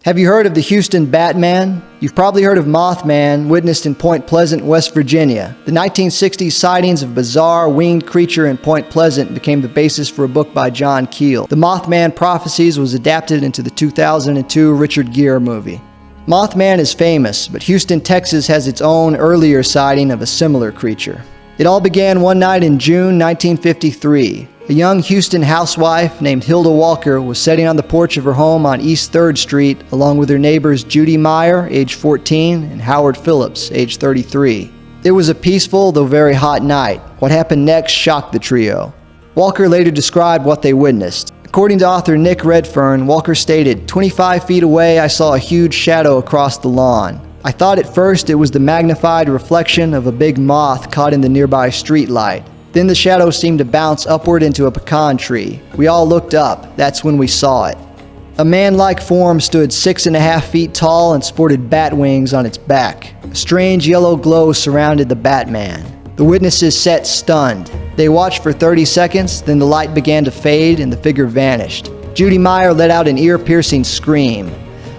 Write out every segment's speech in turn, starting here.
Have you heard of the Houston Batman? You've probably heard of Mothman, witnessed in Point Pleasant, West Virginia. The 1960s sightings of a bizarre winged creature in Point Pleasant became the basis for a book by John Keel. The Mothman Prophecies was adapted into the 2002 Richard Gere movie. Mothman is famous, but Houston, Texas has its own earlier sighting of a similar creature. It all began one night in June 1953. A young Houston housewife named Hilda Walker was sitting on the porch of her home on East 3rd Street along with her neighbors Judy Meyer, age 14, and Howard Phillips, age 33. It was a peaceful, though very hot night. What happened next shocked the trio. Walker later described what they witnessed. According to author Nick Redfern, Walker stated, 25 feet away I saw a huge shadow across the lawn. I thought at first it was the magnified reflection of a big moth caught in the nearby street light. Then the shadow seemed to bounce upward into a pecan tree. We all looked up. That's when we saw it. A man-like form stood 6.5 feet tall and sported bat wings on its back. A strange yellow glow surrounded the Batman. The witnesses sat stunned. They watched for 30 seconds, then the light began to fade and the figure vanished. Judy Meyer let out an ear-piercing scream.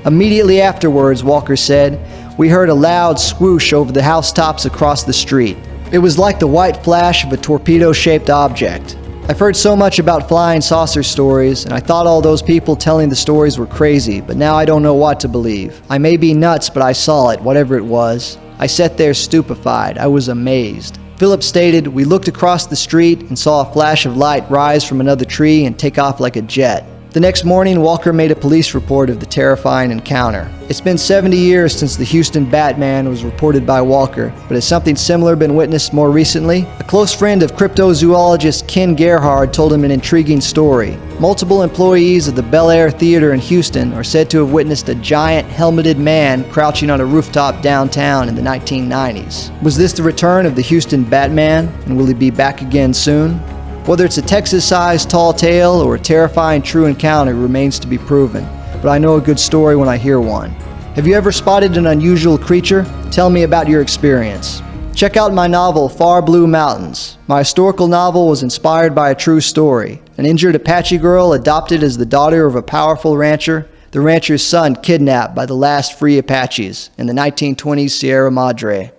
Immediately afterwards, Walker said, we heard a loud swoosh over the housetops across the street. It was like the white flash of a torpedo-shaped object. I've heard so much about flying saucer stories, and I thought all those people telling the stories were crazy, but now I don't know what to believe. I may be nuts, but I saw it, whatever it was. I sat there stupefied. I was amazed. Phillips stated, we looked across the street and saw a flash of light rise from another tree and take off like a jet. The next morning, Walker made a police report of the terrifying encounter. It's been 70 years since the Houston Batman was reported by Walker, but has something similar been witnessed more recently? A close friend of cryptozoologist Ken Gerhard told him an intriguing story. Multiple employees of the Bel Air Theater in Houston are said to have witnessed a giant helmeted man crouching on a rooftop downtown in the 1990s. Was this the return of the Houston Batman, and will he be back again soon? Whether it's a Texas-sized tall tale or a terrifying true encounter remains to be proven, but I know a good story when I hear one. Have you ever spotted an unusual creature? Tell me about your experience. Check out my novel, Far Blue Mountains. My historical novel was inspired by a true story. An injured Apache girl adopted as the daughter of a powerful rancher, the rancher's son kidnapped by the last free Apaches in the 1920s Sierra Madre.